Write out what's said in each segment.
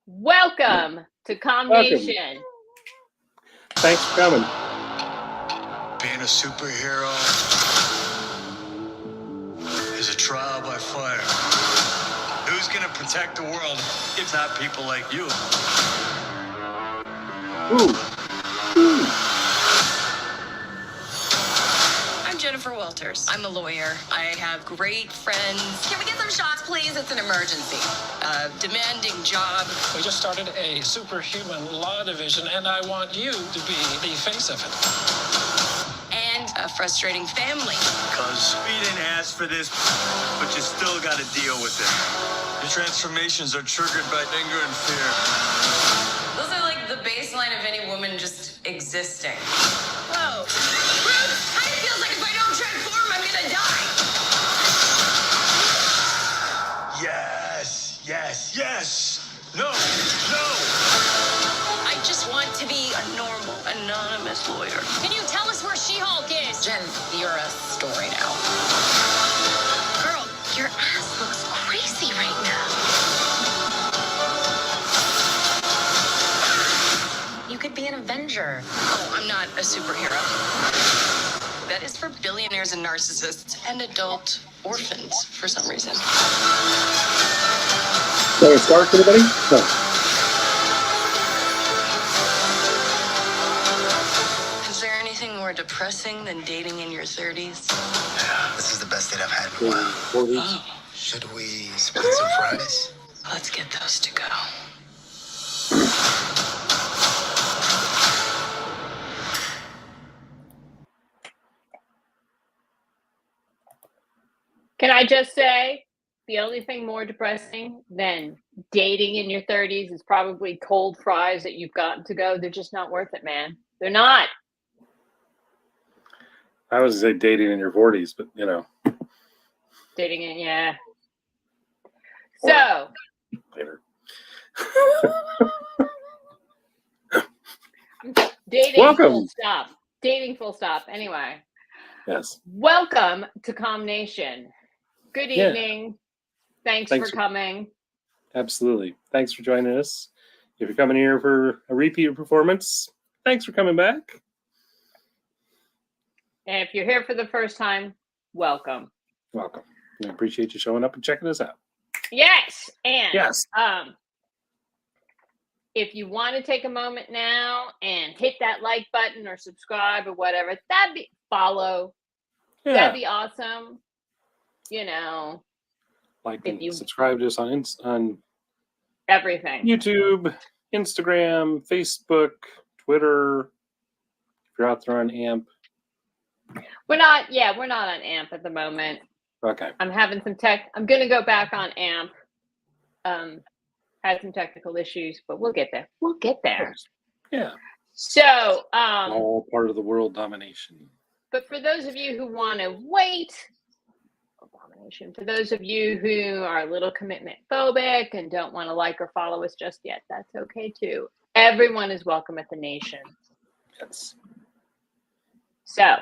Welcome to Welcome. Combination. Thanks for coming. Being a superhero is a trial by fire. Who's gonna protect the world if not people like you? Ooh. I'm Jennifer Walters. I'm a lawyer. I have great friends. Can we get some shots, please? It's an emergency. A demanding job. We just started a superhuman law division, and I want you to be the face of it. And a frustrating family. Because we didn't ask for this, but you still gotta deal with it. Your transformations are triggered by anger and fear. Those are like the baseline of any woman just existing. Whoa. Bruce, kind of feels like if I don't transform, I'm gonna die. Yes. No. I just want to be a normal, anonymous lawyer. Can you tell us where She-Hulk is? Jen, you're a story now. Girl, your ass looks crazy right now. You could be an Avenger. Oh, I'm not a superhero. That is for billionaires and narcissists and adult orphans for some reason. Tony Stark, anybody? No. Is there anything more depressing than dating in your 30s? Yeah, this is the best date I've had in a while. 40s. Oh, Should we split some fries? let's get those to go. Can I just say, the only thing more depressing than dating in your 30s is probably cold fries that you've gotten to go. They're just not worth it, man. They're not. I was going to say dating in your 40s, but you know. Dating in, yeah. So, Later. dating Welcome. full stop. Dating full stop. Anyway, Yes. welcome to Combination. Good Yeah. evening. Thanks Thanks for for- coming. Absolutely. Thanks for joining us. If you're coming here for a repeat performance, thanks for coming back. And if you're here for the first time, welcome. Welcome. We appreciate you showing up and checking us out. Yes. And Yes. if you want to take a moment now and hit that like button or subscribe or whatever, that'd be follow. Yeah. That'd be awesome. You know, Like if and you- subscribe to us on everything. YouTube, Instagram, Facebook, Twitter. If you're out there on AMP. We're not on AMP at the moment. Okay. I'm having some I'm gonna go back on AMP. Had some technical issues, but we'll get there. Yeah. So, All part of the world domination. but for those of you who want to wait, for those of you who are a little commitment phobic and don't want to like or follow us just yet, that's okay too. Everyone is welcome at the nation. Yes. So,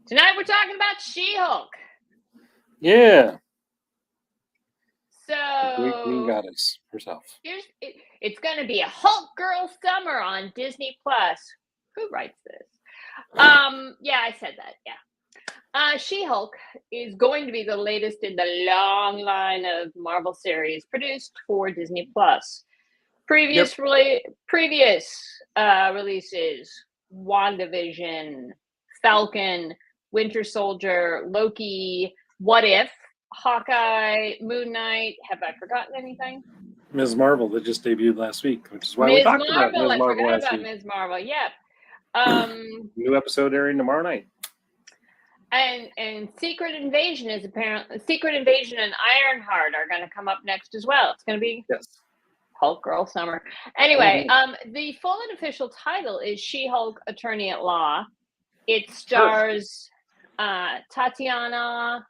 tonight we're talking about She-Hulk. Yeah. So, The Greek Queen Goddess herself. it's going to be a Hulk Girl summer on Disney Plus. Who writes this? Yeah, I said that. Yeah. She-Hulk is going to be the latest in the long line of Marvel series produced for Disney Plus. Previous releases: WandaVision, Falcon, Winter Soldier, Loki, What If, Hawkeye, Moon Knight. Have I forgotten anything? Ms. Marvel that just debuted last week, which is why we talked about Ms. I Marvel forgot last about week. Ms. Marvel. Yep. New episode airing tomorrow night. And Secret Invasion and Ironheart are going to come up next as well. It's going to be Yes. Hulk Girl Summer. Anyway, the full and official title is She-Hulk Attorney at Law. It stars Tatiana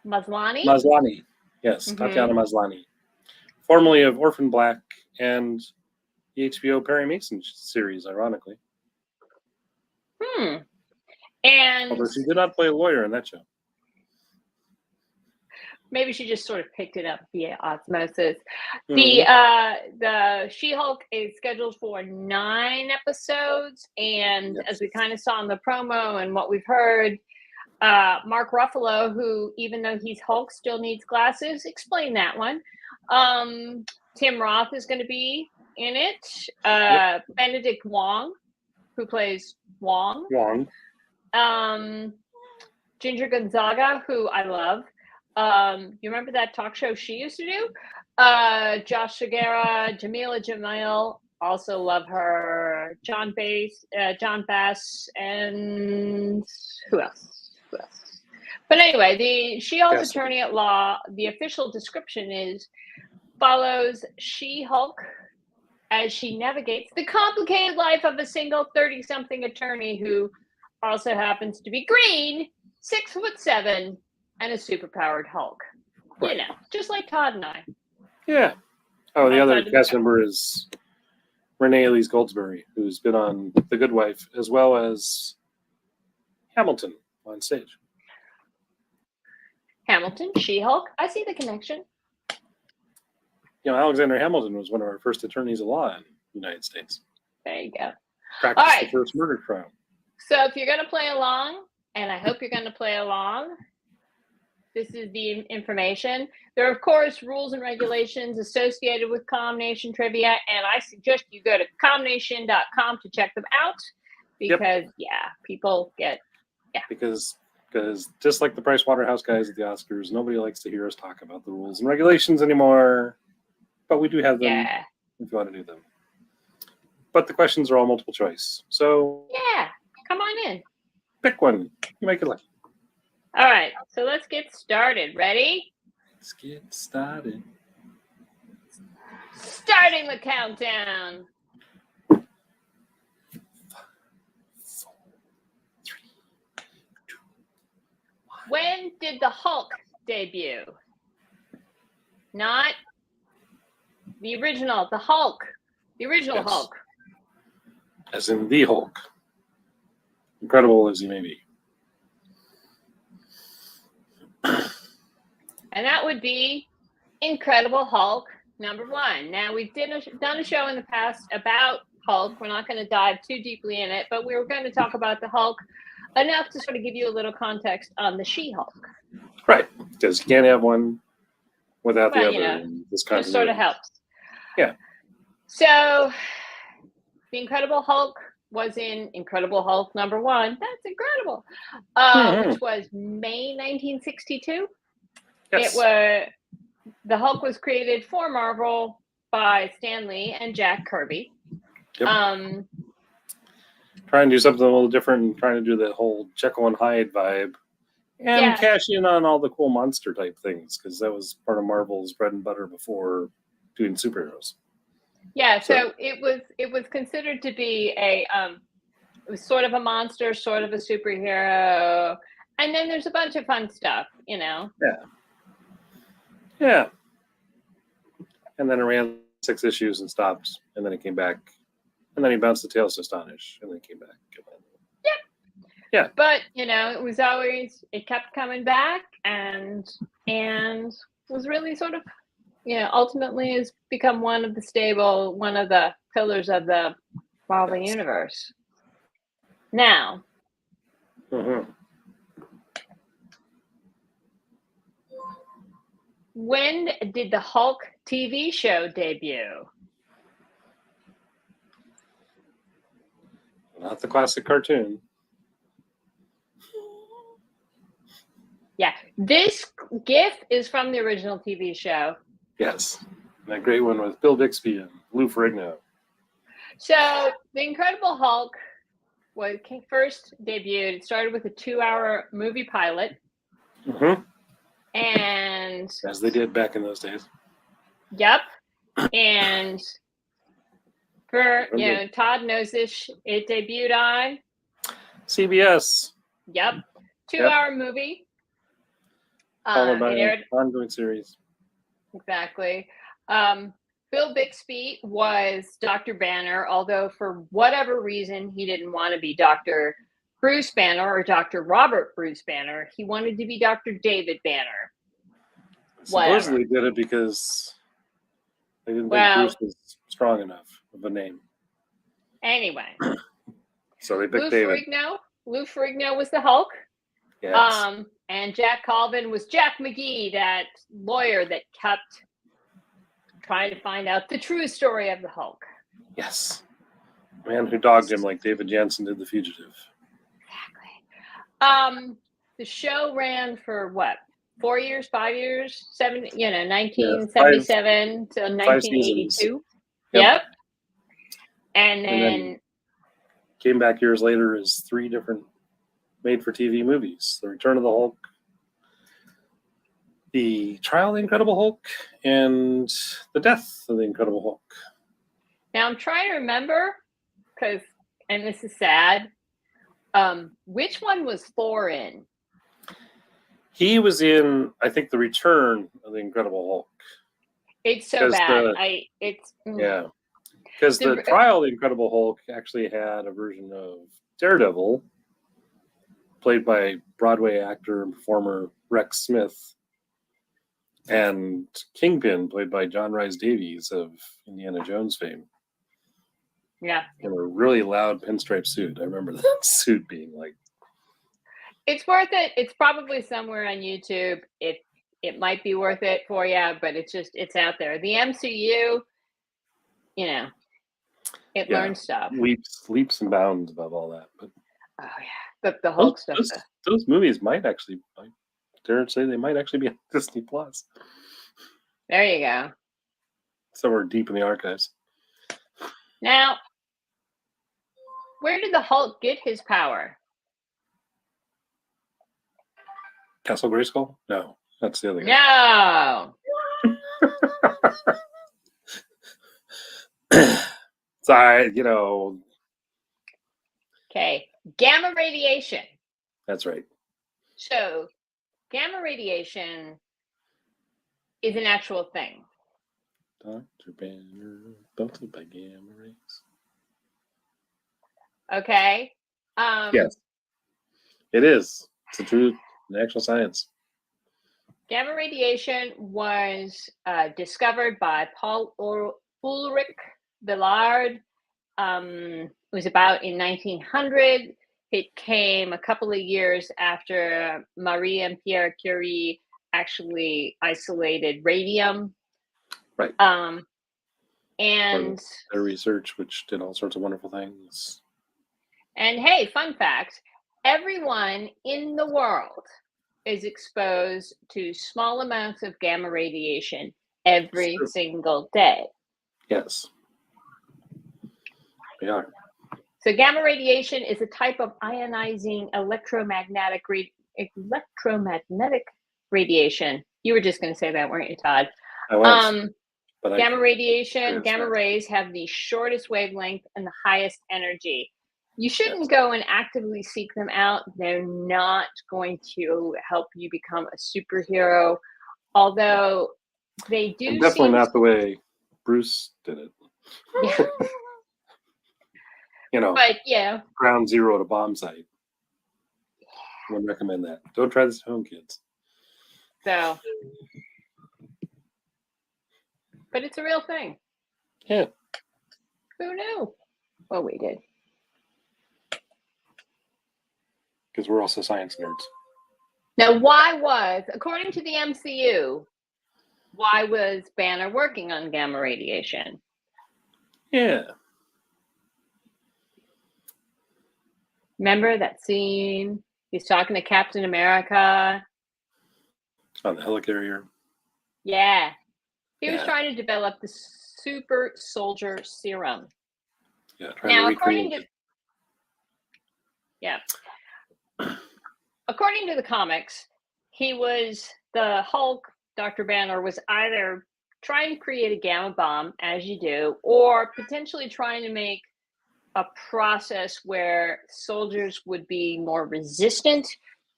Maslany. Maslany. Yes, Tatiana Maslany. Formerly of Orphan Black and the HBO Perry Mason series, ironically. And Although she did not play a lawyer in that show. Maybe she just sort of picked it up via osmosis. Mhm. The She-Hulk is scheduled for 9 episodes, and Yes. as we kind of saw in the promo and what we've heard, Mark Ruffalo, who even though he's Hulk, still needs glasses. Explain that one. Tim Roth is going to be in it. Benedict Wong, who plays Wong. Wong. Ginger Gonzaga, who I love. You remember that talk show she used to do? Josh Segura, Jamila Jamil, also love her. John Bass, and who else? But anyway, the She-Hulk Yes. attorney at law, the official description is follows She-Hulk as she navigates the complicated life of a single 30-something attorney who also happens to be green, 6'7", and a superpowered Hulk. Right. You know, just like Todd and I. Yeah. Oh, the other Outside of cast the- member is Renee Elise Goldsberry, who's been on The Good Wife as well as Hamilton on stage. Hamilton, She-Hulk. I see the connection. You know, Alexander Hamilton was one of our first attorneys at law in the United States. There you go. Practiced All right. the first murder trial. So if you're going to play along, and I hope you're going to play along, this is the information. There are, of course, rules and regulations associated with Combination Trivia, and I suggest you go to combination.com to check them out because, people get... Because just like the Price Waterhouse guys at the Oscars, nobody likes to hear us talk about the rules and regulations anymore. But we do have them if you want to do them. But the questions are all multiple choice. So come on in. pick one. You make it lucky. All right, so let's get started. Ready? Let's get started. Starting the countdown. 5, 4, 3, 2, 1. When did the Hulk debut? Not the original, the Hulk. The original Yes. Hulk. As in the Hulk. Incredible as he may be. And that would be Incredible Hulk #1. Now, we've done a show in the past about Hulk. We're not going to dive too deeply in it, but we were going to talk about the Hulk enough to sort of give you a little context on the She-Hulk. Right. Because you can't have one without the Well, other. you know, in this Just sort of continuity. helps. Yeah. So, the Incredible Hulk was in Incredible Hulk #1. That's incredible. Which was May 1962. Yes. The Hulk was created for Marvel by Stan Lee and Jack Kirby. Yep. Trying to do something a little different and trying to do the whole Jekyll and Hyde vibe. And cash in on all the cool monster type things, because that was part of Marvel's bread and butter before doing superheroes. Yeah, so it was considered to be it was sort of a monster, sort of a superhero, and then there's a bunch of fun stuff, you know. Yeah. And then it ran 6 issues and stopped, and then it came back, and then he bounced the Tales to Astonish, and then came back. Yeah. But you know, it kept coming back, and was really sort of, ultimately has become one of the pillars of the Marvel universe. Now, when did the Hulk TV show debut? Not the classic cartoon. Yeah, this GIF is from the original TV show. Yes. And that great one with Bill Bixby and Lou Ferrigno. So, The Incredible Hulk first debuted. It started with a 2-hour movie pilot. And as they did back in those days. Yep. And for Todd knows this, it debuted on CBS. Yep. 2-hour movie. Followed by it aired an ongoing series. Exactly. Bill Bixby was Dr. Banner, although for whatever reason he didn't want to be Dr. Bruce Banner or Dr. Robert Bruce Banner. He wanted to be Dr. David Banner. Whatever. supposedly did it because they didn't Well- think Bruce was strong enough of a name. Anyway, So they Lou picked David. Ferrigno was the Hulk. Yes. And Jack Colvin was Jack McGee, that lawyer that kept trying to find out the true story of the Hulk. Yes. Man who dogged him like David Jansen did The Fugitive. Exactly. The show ran for what? 4 years, 5 years, 1977 to 1982. Yep. And then came back years later as 3 different made-for-TV movies: The Return of the Hulk, The Trial of the Incredible Hulk, and The Death of the Incredible Hulk. now I'm trying to remember, and this is sad, which one was Thor in? He was in, I think, The Return of the Incredible Hulk. It's so bad. Yeah. Because the Trial of the Incredible Hulk actually had a version of Daredevil, played by Broadway actor and performer Rex Smith, and Kingpin, played by John Rhys Davies of Indiana Jones fame. Yeah. In a really loud pinstripe suit. I remember that suit being like... It's worth it. It's probably somewhere on YouTube. It might be worth it for you, but it's out there. The MCU, it learns stuff. Leaps and bounds above all that. But oh yeah, but the Hulk stuff. Those movies might actually, I dare say, they might actually be on Disney Plus. There you go. Somewhere deep in the archives. Now, where did the Hulk get his power? Castle Grayskull? No, that's the other guy. No. Sorry, Okay, gamma radiation. That's right. So, gamma radiation is an actual thing. Dr. Banner, belted by gamma rays. Okay. Yes, it is. It's a true actual science. Gamma radiation was discovered by Paul Ulrich Villard. It was about in 1900. It came a couple of years after Marie and Pierre Curie actually isolated radium. Right. And their research, which did all sorts of wonderful things. And hey, fun fact, everyone in the world is exposed to small amounts of gamma radiation every single day. Yes. We are. So gamma radiation is a type of ionizing electromagnetic radiation. You were just going to say that, weren't you, Todd? I was. Gamma radiation, gamma rays have the shortest wavelength and the highest energy. You shouldn't go and actively seek them out. They're not going to help you become a superhero, although they do. And definitely not the way Bruce did it. Yeah. But yeah, ground zero at a bomb site. I wouldn't recommend that. Don't try this at home, kids. So, but it's a real thing. Yeah. Who knew? Well, we did. Because we're also science nerds. Now, according to the MCU, why was Banner working on gamma radiation? Yeah. Remember that scene? He's talking to Captain America. On the helicarrier. Yeah. He was trying to develop the super soldier serum. Yeah. Now, according to the comics, the Hulk, Dr. Banner, was either trying to create a gamma bomb, as you do, or potentially trying to make a process where soldiers would be more resistant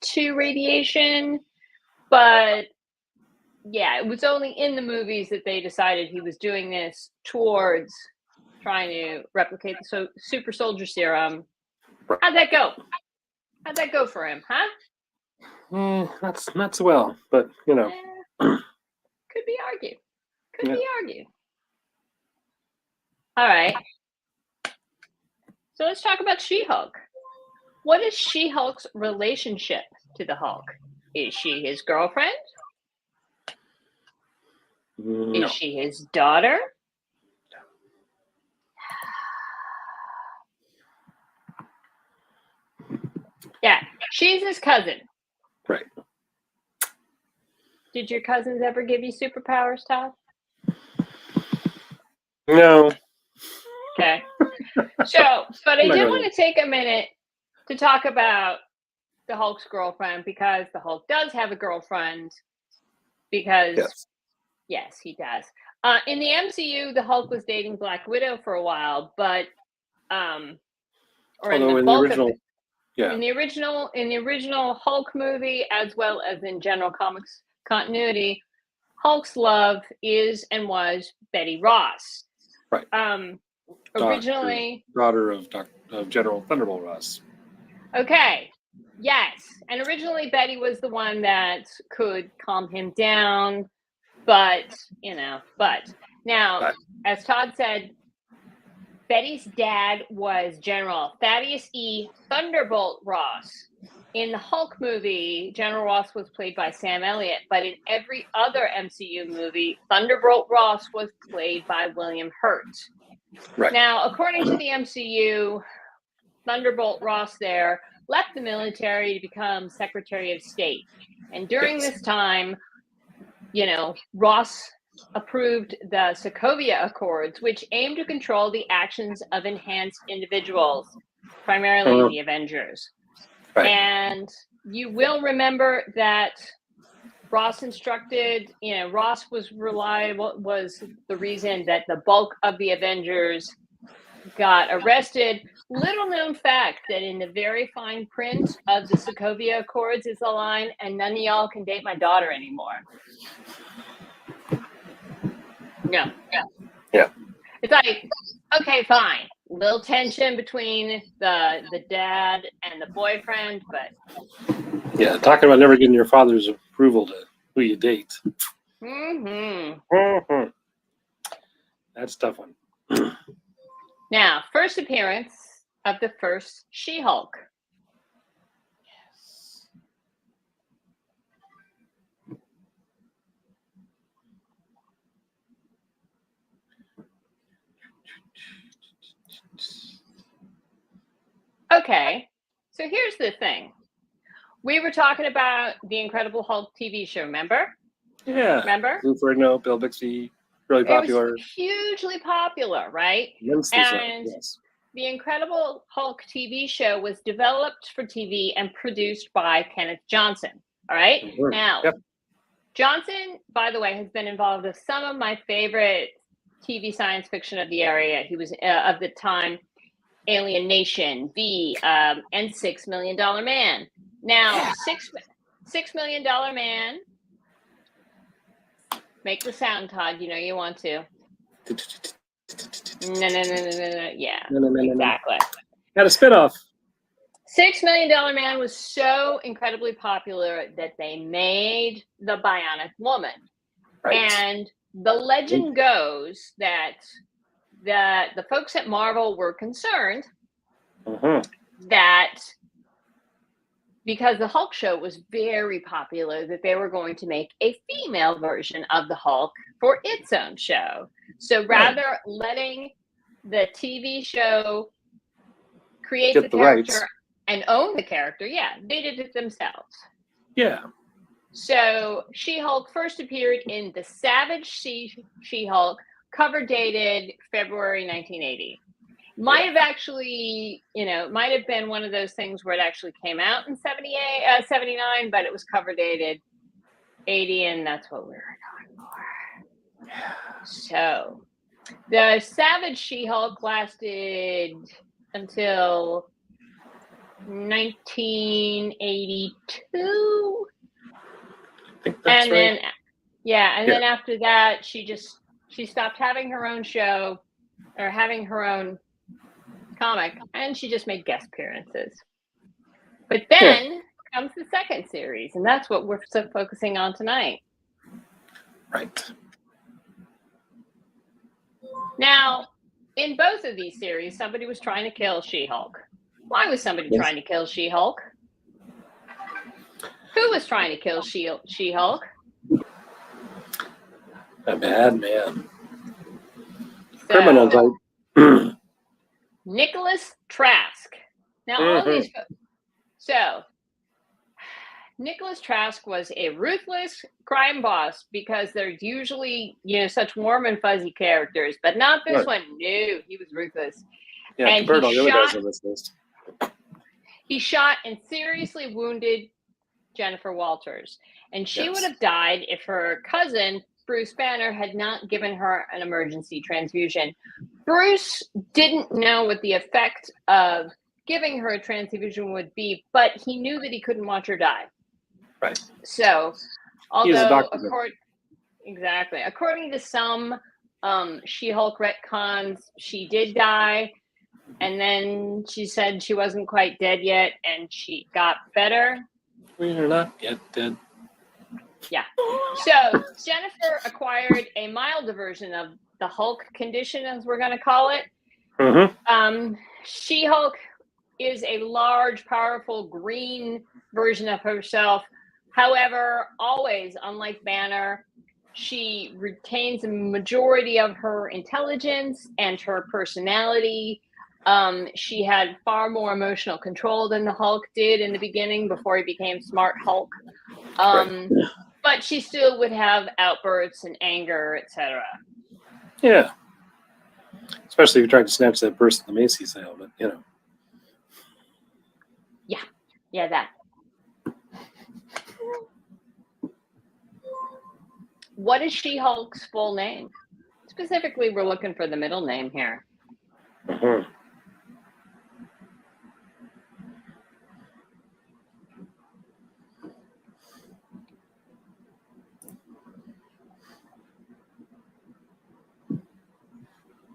to radiation. But yeah, it was only in the movies that they decided he was doing this towards trying to replicate the super soldier serum. How'd that go? How'd that go for him, huh? Not so well, but Could be argued. Could be argued. All right. So let's talk about She-Hulk. What is She-Hulk's relationship to the Hulk? Is she his girlfriend? No. Is she his daughter? Yeah, she's his cousin. Right. Did your cousins ever give you superpowers, Todd? No. Okay. So, but I did want to take a minute to talk about the Hulk's girlfriend, because the Hulk does have a girlfriend. Because, yes he does. In the MCU, the Hulk was dating Black Widow for a while, but in the original Hulk movie, as well as in general comics continuity, Hulk's love is and was Betty Ross. Right. Originally, daughter of General Thunderbolt Ross. Okay. Yes, and originally Betty was the one that could calm him down, but now, as Todd said, Betty's dad was General Thaddeus E. Thunderbolt Ross. In the Hulk movie, General Ross was played by Sam Elliott, but in every other MCU movie, Thunderbolt Ross was played by William Hurt. Right. Now, according to the MCU, Thunderbolt Ross there left the military to become Secretary of State. And during this time, Ross approved the Sokovia Accords, which aimed to control the actions of enhanced individuals, primarily the Avengers. Right. And you will remember that Ross instructed, Ross was the reason that the bulk of the Avengers got arrested. Little known fact that in the very fine print of the Sokovia Accords is a line, and none of y'all can date my daughter anymore. No. Yeah. It's like, okay, fine. Little tension between the dad and the boyfriend, but yeah, talking about never getting your father's approval to who you date. That's a tough one. Now, first appearance of the first She-Hulk. Okay, so here's the thing. We were talking about the Incredible Hulk TV show, remember? Yeah. Remember? Lou Ferrigno, Bill Bixby, really popular. It was hugely popular, right? And the Incredible Hulk TV show was developed for TV and produced by Kenneth Johnson, all right? Now, Johnson, by the way, has been involved with some of my favorite TV science fiction of the area. He was, of the time, Alien Nation, V, and $6 Million Man. Now, $6 Million Man. Make the sound, Todd. You know you want to. No. Yeah, exactly. Got a spinoff. $6 Million Man was so incredibly popular that they made the Bionic Woman. Right. And the legend goes that the folks at Marvel were concerned that because the Hulk show was very popular, that they were going to make a female version of the Hulk for its own show. So rather letting the TV show create the character rights and own the character, they did it themselves. Yeah. So She-Hulk first appeared in The Savage She-Hulk, cover dated February 1980. Might have actually, might have been one of those things where it actually came out in 79, but it was cover dated 80, and that's what we were going for. Yeah. So the Savage She-Hulk lasted until 1982. I think that's and then, then after that, she stopped having her own show or having her own comic, and she just made guest appearances. But then comes the second series, and that's what we're focusing on tonight. Right. Now, in both of these series, somebody was trying to kill She-Hulk. Why was somebody trying to kill She-Hulk? Who was trying to kill She-Hulk? A bad man. So, Criminal type. Nicholas Trask. Now, all these. So, Nicholas Trask was a ruthless crime boss because they're usually, such warm and fuzzy characters, but not this one. No, he was ruthless. Yeah, and compared to all the other guys on this list. He shot and seriously wounded Jennifer Walters, and she would have died if her cousin, Bruce Banner, had not given her an emergency transfusion. Bruce didn't know what the effect of giving her a transfusion would be, but he knew that he couldn't watch her die. Right. So, although according to some She-Hulk retcons, she did die, and then she said she wasn't quite dead yet, and she got better. We're not yet dead. Yeah. So Jennifer acquired a milder version of the Hulk condition, as we're going to call it. Mm-hmm. She-Hulk is a large, powerful green version of herself. However, always, unlike Banner, she retains a majority of her intelligence and her personality. She had far more emotional control than the Hulk did in the beginning before he became Smart Hulk. But she still would have outbursts and anger, etc. Yeah. Especially if you tried to snatch that purse in the Macy's sale, but Yeah, that. What is She-Hulk's full name? Specifically, we're looking for the middle name here. Mm-hmm.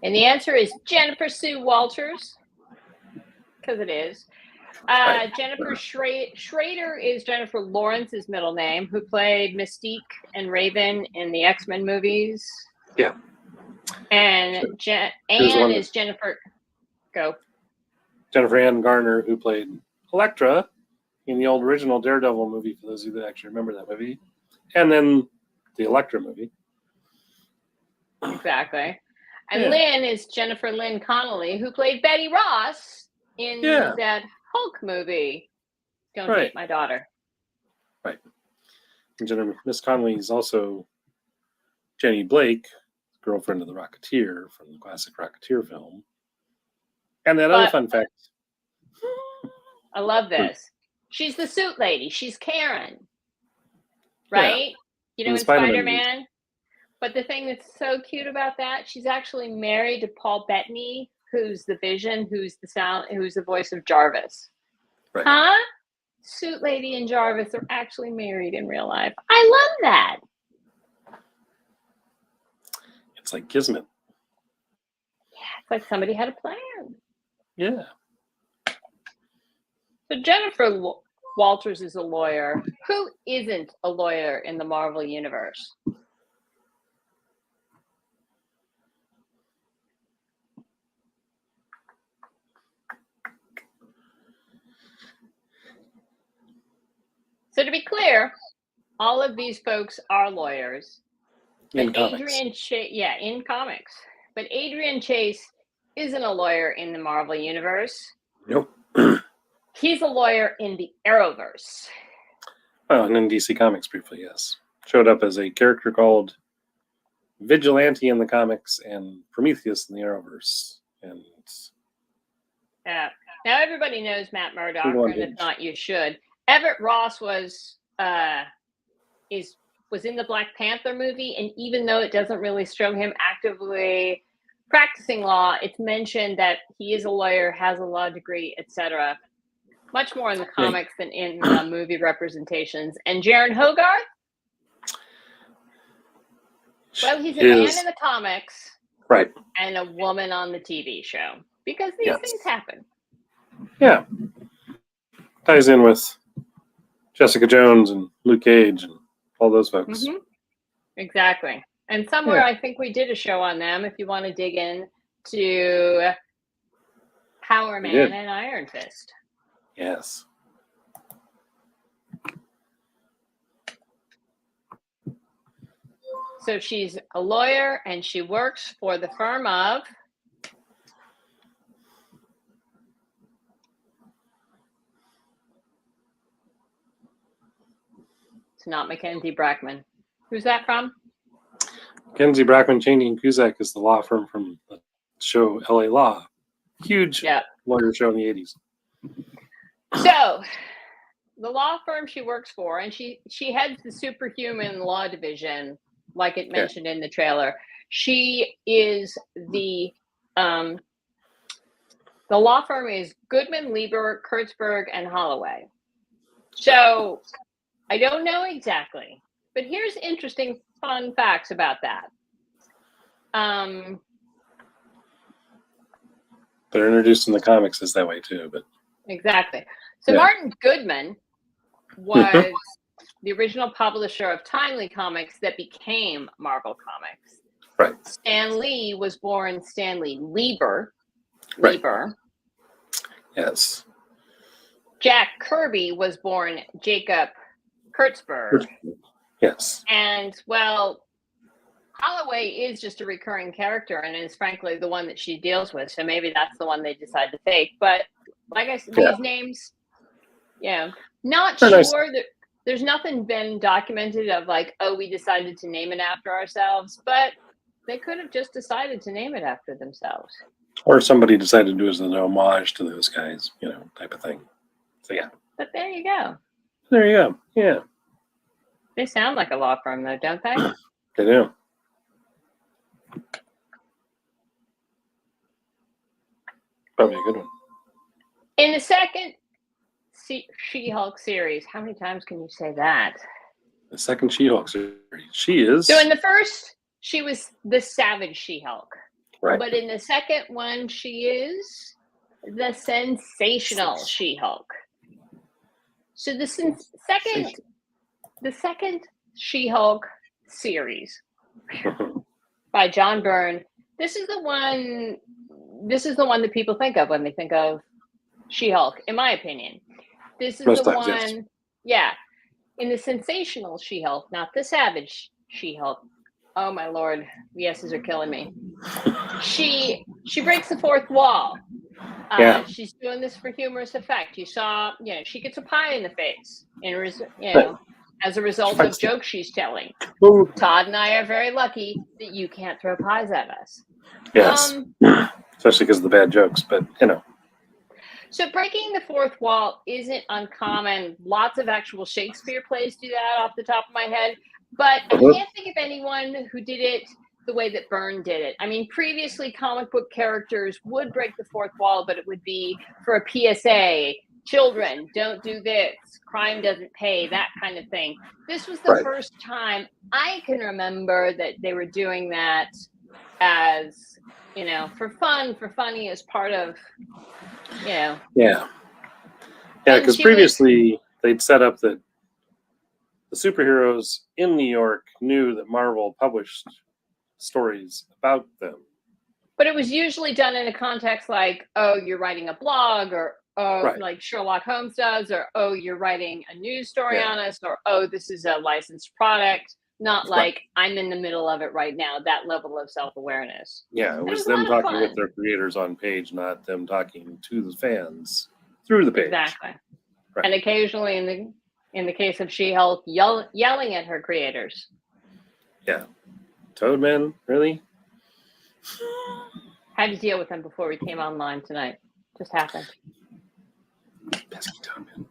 And the answer is Jennifer Sue Walters, because it is. Jennifer Schrader is Jennifer Lawrence's middle name, who played Mystique and Raven in the X-Men movies. Yeah. And Anne is Jennifer. Go. Jennifer Ann Garner, who played Elektra in the old original Daredevil movie, for those of you that actually remember that movie. And then the Elektra movie. Exactly. And Lynn is Jennifer Lynn Connolly, who played Betty Ross in that Hulk movie. Don't Hate My Daughter. Right. And Miss Connolly is also Jenny Blake, girlfriend of the Rocketeer from the classic Rocketeer film. And that other fun fact. I love this. She's the suit lady. She's Karen. Right? In Spider-Man. But the thing that's so cute about that, she's actually married to Paul Bettany, who's the Vision, who's the voice of Jarvis. Right. Huh? Suit Lady and Jarvis are actually married in real life. I love that. It's like Kismet. Yeah, it's like somebody had a plan. Yeah. So Jennifer Walters is a lawyer. Who isn't a lawyer in the Marvel Universe? So to be clear, all of these folks are lawyers. In comics. In comics. But Adrian Chase isn't a lawyer in the Marvel Universe. Nope. He's a lawyer in the Arrowverse. Oh, and in DC Comics briefly, yes. Showed up as a character called Vigilante in the comics and Prometheus in the Arrowverse. And now everybody knows Matt Murdock, and if not, you should. Everett Ross was in the Black Panther movie, and even though it doesn't really show him actively practicing law, it's mentioned that he is a lawyer, has a law degree, etc. Much more in the comics than in the movie representations. And Jaren Hogarth, well, he's a man in the comics, right, and a woman on the TV show, because these things happen. Yeah, ties in with Jessica Jones and Luke Cage and all those folks. Mm-hmm. Exactly. And somewhere I think we did a show on them if you want to dig in to Power Man and Iron Fist. Yes. So she's a lawyer and she works for the firm of it's not Mackenzie Brackman. Who's that from? Mackenzie Brackman, Cheney and Cusack is the law firm from the show LA Law. Huge lawyer show in the 80s. So the law firm she works for, and she heads the superhuman law division, like it mentioned in the trailer. She is the law firm is Goodman, Lieber, Kurtzberg, and Holloway. So I don't know exactly, but here's interesting fun facts about that. They're introduced in the comics as that way too, but exactly. So Martin Goodman was the original publisher of Timely Comics that became Marvel Comics. Right. Stan Lee was born Stanley Lieber. Right. Yes. Jack Kirby was born Jacob Kurtzberg. Yes. And, well, Holloway is just a recurring character and is frankly the one that she deals with. So maybe that's the one they decide to take. But like I said, these names, not They're sure nice. that there's nothing been documented of like, oh, we decided to name it after ourselves. But they could have just decided to name it after themselves. Or somebody decided to do it as an homage to those guys, type of thing. So, yeah. But there you go. There you go. Yeah. They sound like a law firm, though, don't they? They do. Probably a good one. In the second She-Hulk series, how many times can you say that? The second She-Hulk series. She is. So in the first, she was the Savage She-Hulk. Right. But in the second one, she is the Sensational She-Hulk. So the second She-Hulk series by John Byrne. This is the one that people think of when they think of She-Hulk, in my opinion. This is Most the times, one, in the Sensational She-Hulk, not the Savage She-Hulk. Oh my Lord, the S's are killing me. She breaks the fourth wall. She's doing this for humorous effect. You saw, she gets a pie in the face, as a result of jokes she's telling. Todd and I are very lucky that you can't throw pies at us. Yes, especially because of the bad jokes, but So breaking the fourth wall isn't uncommon. Lots of actual Shakespeare plays do that off the top of my head. But I can't think of anyone who did it the way that Byrne did it. I mean, previously comic book characters would break the fourth wall, but it would be for a PSA. Children, don't do this. Crime doesn't pay, that kind of thing. This was the first time I can remember that they were doing that as, for funny as part of, Yeah, because previously they'd set up that the superheroes in New York knew that Marvel published stories about them. But it was usually done in a context like, oh, you're writing a blog, or like Sherlock Holmes does, or oh, you're writing a news story on us, or oh, this is a licensed product. Not like I'm in the middle of it right now. That level of self-awareness. Yeah, it was them talking with their creators on page, not them talking to the fans through the page. Exactly. Right. And occasionally, in the case of She-Hulk, yelling at her creators. Yeah. Toadman, really? Had to deal with them before we came online tonight. Just happened. Pesky Toadman.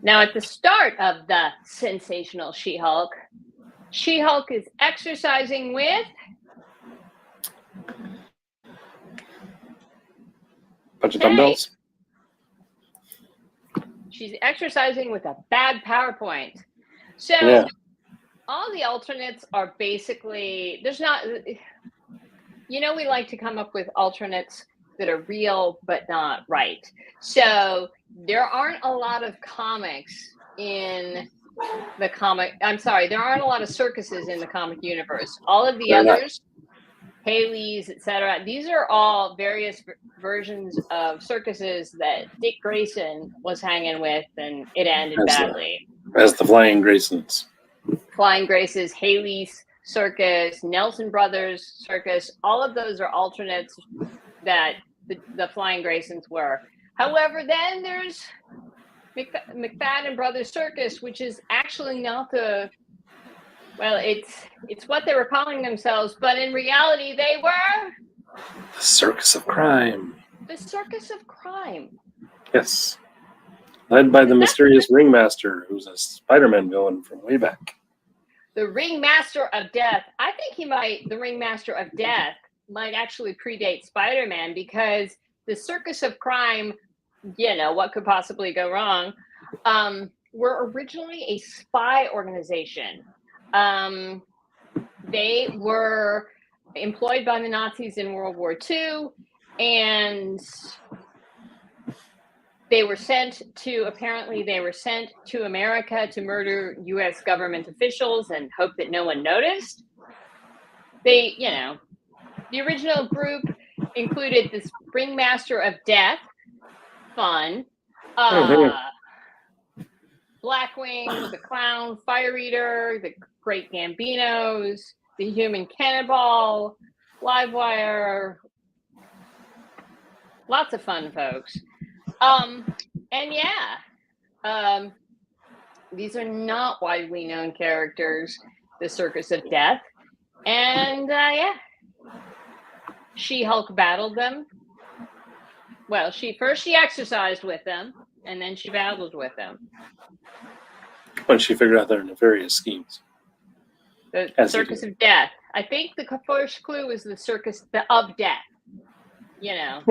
Now, at the start of the Sensational She-Hulk, She-Hulk is exercising with bunch of dumbbells. She's exercising with a bad PowerPoint. So all the alternates are basically, there's not, we like to come up with alternates that are real but not right. So there aren't a lot of comics in the comic. I'm sorry, there aren't a lot of circuses in the comic universe. All of the They're not. others, Haley's, etc. These are all various versions of circuses that Dick Grayson was hanging with, and it ended badly. As the Flying Graysons. Flying Graces, Haley's Circus, Nelson Brothers Circus, all of those are alternates that the Flying Graysons were. However, then there's McFadden Brothers Circus, which is actually not the, well, it's what they were calling themselves, but in reality they were The Circus of Crime. the Circus of Crime. Yes. Led by the mysterious Ringmaster, who's a Spider-Man villain from way back. The Ringmaster of Death. I think the Ringmaster of Death might actually predate Spider-Man, because the Circus of Crime, what could possibly go wrong, were originally a spy organization. They were employed by the Nazis in World War II, and they were sent to America to murder U.S. government officials and hope that no one noticed. The original group included this Ringmaster of Death, fun, Blackwing, the Clown, Fire Eater, the Great Gambinos, the Human Cannonball, Livewire, lots of fun, folks. These are not widely known characters, the Circus of Death. And She-Hulk battled them. Well, she exercised with them, and then she battled with them. When she figured out their nefarious schemes. The Circus of Death. I think the first clue was the Circus of Death. Yeah,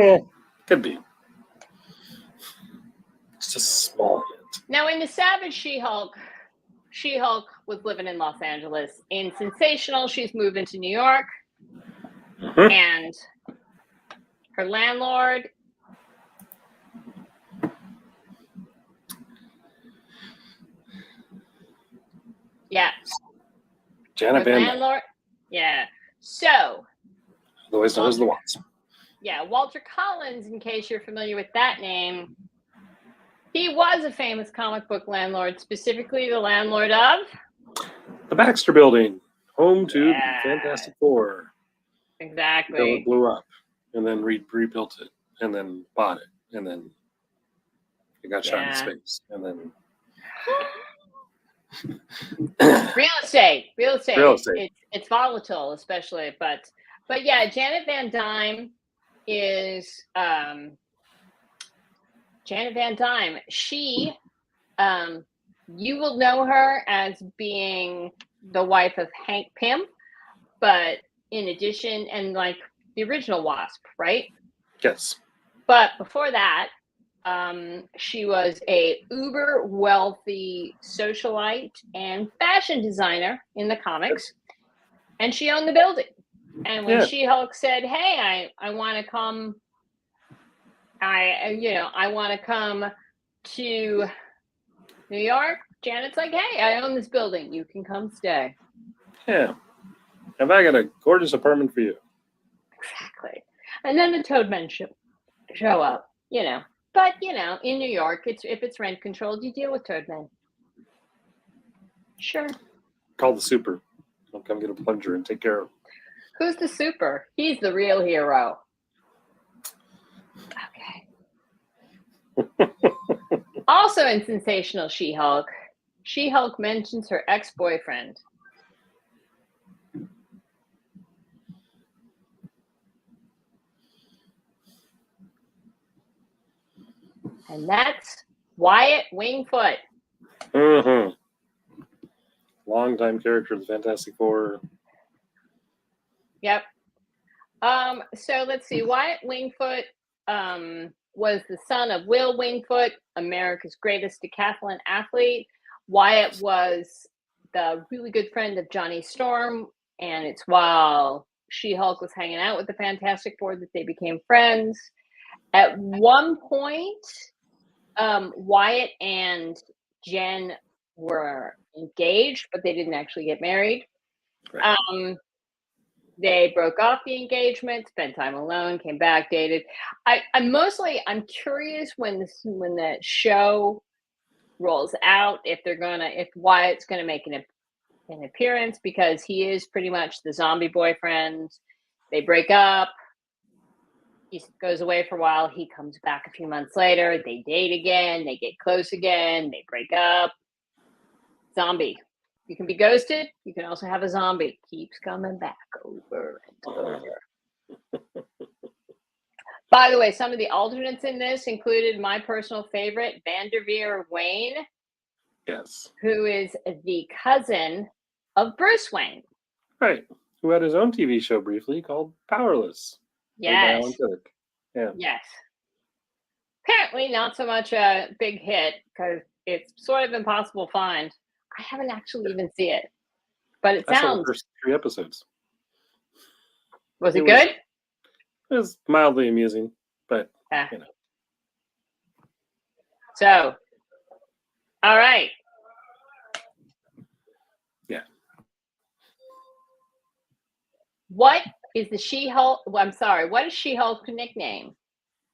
could be. It's just small hint. Now, in the Savage She-Hulk was living in Los Angeles. In Sensational, she's moving to New York. Mhm. And her landlord, Janet her Van Dyne, landlord, So, otherwise known as the Watts. Walter Collins, in case you're familiar with that name, he was a famous comic book landlord, specifically the landlord of The Baxter Building, home to the Fantastic Four. Exactly. Until it blew up, and then rebuilt it, and then bought it, and then it got shot in space, and then real estate. Real estate. It's volatile, especially, but Janet Van Dyne is Janet Van Dyne. She, you will know her as being the wife of Hank Pym, but in addition, and like the original Wasp, right? Yes. But before that, she was a uber wealthy socialite and fashion designer in the comics, and she owned the building. And when She-Hulk said, "Hey, I want to come, I want to come to New York," Janet's like, "Hey, I own this building. You can come stay." Yeah. And I got a gorgeous apartment for you. Exactly. And then the Toadmen show up, But, in New York, if it's rent controlled, you deal with Toadmen. Sure. Call the Super. I'll come get a plunger and take care of him. Who's the Super? He's the real hero. Okay. Also in Sensational She-Hulk, She-Hulk mentions her ex-boyfriend. And that's Wyatt Wingfoot. Mm-hmm. Long-time character of the Fantastic Four. Yep. So let's see. Wyatt Wingfoot was the son of Will Wingfoot, America's greatest decathlon athlete. Wyatt was the really good friend of Johnny Storm, and it's while She-Hulk was hanging out with the Fantastic Four that they became friends. At one point, Wyatt and Jen were engaged, but they didn't actually get married. Right. They broke off the engagement, spent time alone, came back, dated. I'm curious when the show rolls out if Wyatt's gonna make an appearance, because he is pretty much the zombie boyfriend. They break up. He goes away for a while. He comes back a few months later. They date again. They get close again. They break up. Zombie. You can be ghosted. You can also have a zombie. Keeps coming back over and over. By the way, some of the alternates in this included my personal favorite, Vanderveer Wayne. Yes. Who is the cousin of Bruce Wayne. Right. Who had his own TV show briefly called Powerless. Yes. Yeah. Yes. Apparently not so much a big hit, because it's sort of impossible to find. I haven't actually even seen it. But I saw the first 3 episodes. Was it good? It was mildly amusing, but So, all right. Yeah. What is the She-Hulk? Well, I'm sorry. What is She-Hulk's nickname?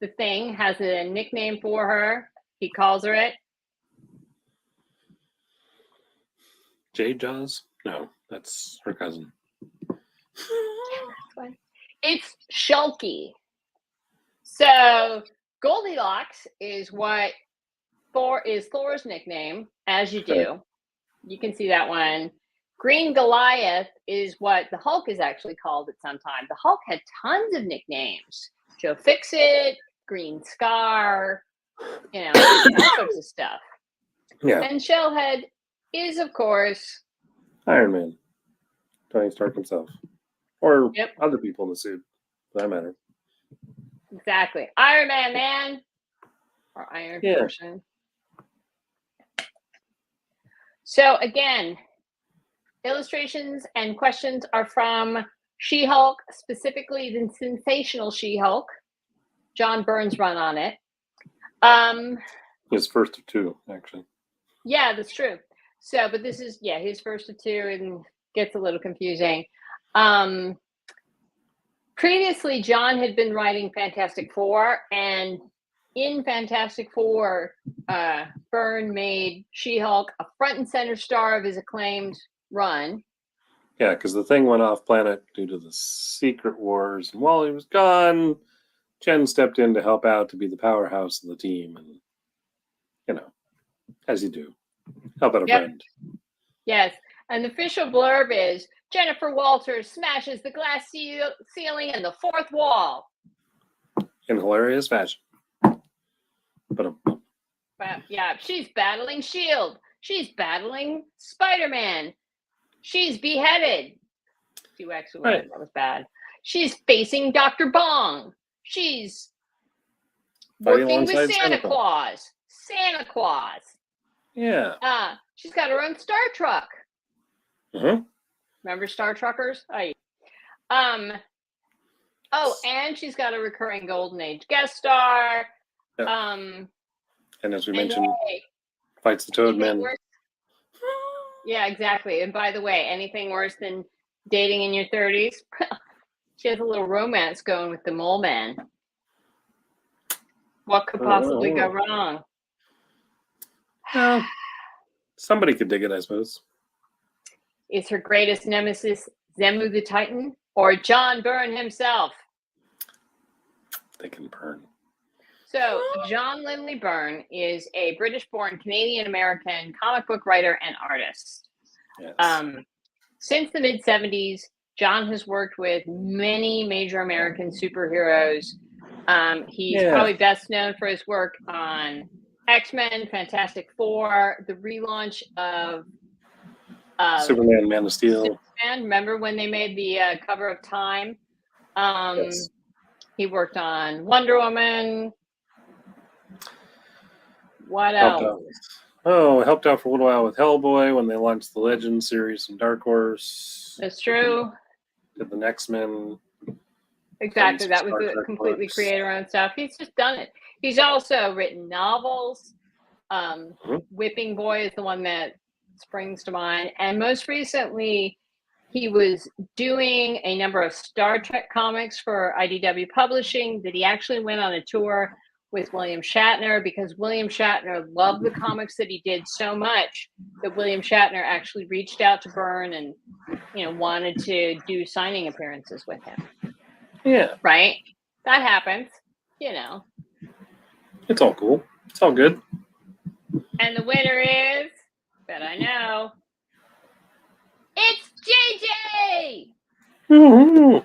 The Thing has a nickname for her. He calls her it. Jade Jaws? No, that's her cousin. It's Shulky. So Goldilocks is Thor's nickname, as you do. Okay. You can see that one. Green Goliath is what the Hulk is actually called at some time. The Hulk had tons of nicknames. Joe Fix-It, Green Scar, all sorts of stuff. Yeah. And Shellhead is, of course, Iron Man. Tony Stark himself. Or other people in the suit, for that matter. Exactly. Iron Man. Or Iron Person. So again, illustrations and questions are from She-Hulk, specifically the Sensational She-Hulk. John Byrne's run on it. His first of 2, actually. Yeah, that's true. So, but this is, his first of 2, and gets a little confusing. Previously, John had been writing Fantastic Four, and in Fantastic Four, Byrne made She-Hulk a front and center star of his acclaimed run. Yeah, because the Thing went off planet due to the Secret Wars, and while he was gone, Jen stepped in to help out to be the powerhouse of the team, and as you do, help out a friend. Yes, and the official blurb is Jennifer Walters smashes the glass ceiling and the 4th wall in hilarious fashion. But she's battling S.H.I.E.L.D. She's battling Spider-Man. She's beheaded. That was bad. She's facing Dr. Bong. She's working with Santa Claus. Santa Claus. Yeah. She's got her own Star Truck. Remember Star Truckers? And she's got a recurring Golden Age guest star. Yep. And as we mentioned, fights the Toadman. Yeah, exactly. And by the way, anything worse than dating in your 30s? She has a little romance going with the Mole Man. What could possibly go wrong? Well, somebody could dig it, I suppose. Is her greatest nemesis Zemu the Titan or John Byrne himself? They can burn. So, John Linley Byrne is a British-born Canadian-American comic book writer and artist. Yes. Since the mid-'70s, John has worked with many major American superheroes. He's probably best known for his work on X-Men, Fantastic Four, the relaunch of Superman, Man of Steel. Superman. Remember when they made the cover of Time? Yes. He worked on Wonder Woman. What else? Helped out for a little while with Hellboy when they launched the Legend series from Dark Horse. That's true. Did the X-Men. Exactly. That was a completely creator-owned stuff. He's just done it. He's also written novels. Whipping Boy is the one that springs to mind. And most recently, he was doing a number of Star Trek comics for IDW Publishing that he actually went on a tour with William Shatner because William Shatner loved the comics that he did so much that William Shatner actually reached out to Byrne and, wanted to do signing appearances with him. Yeah. Right? That happens, It's all cool. It's all good. And the winner is, bet I know, it's JJ! Woo-hoo.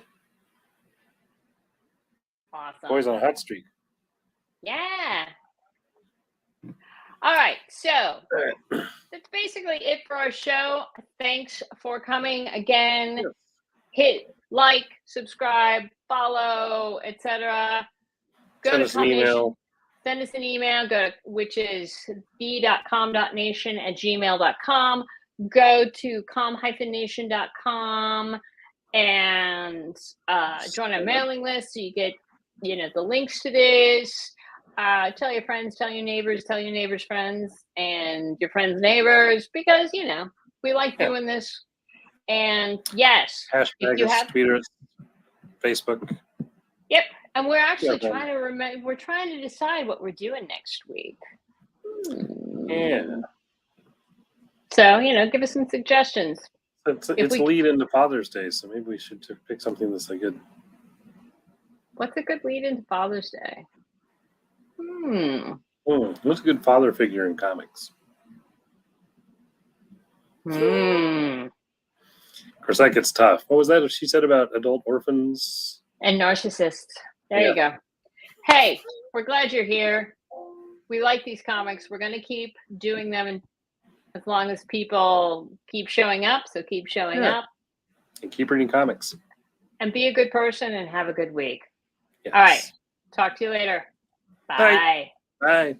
Awesome. Boys on a hot streak. Yeah. All right. So that's basically it for our show. Thanks for coming again. Hit like, subscribe, follow, etc. Send us an email. Send us an email, which is b.com.nation@gmail.com. Go to com-nation.com and join our mailing list so you get, the links to this. Tell your friends, tell your neighbors' friends, and your friends' neighbors, because, we like doing this. And yes, Hashtag us, tweet us, Facebook. Yep. And we're actually trying to we're trying to decide what we're doing next week. Yeah. So, give us some suggestions. It's lead into Father's Day, so maybe we should pick something that's a good. What's a good lead into Father's Day? What's a good father figure in comics? Of course, that gets tough. What was that she said about adult orphans? And narcissists. There you go. Hey, we're glad you're here. We like these comics. We're going to keep doing them as long as people keep showing up. So keep showing up. And keep reading comics. And be a good person and have a good week. Yes. All right. Talk to you later. Bye. Bye.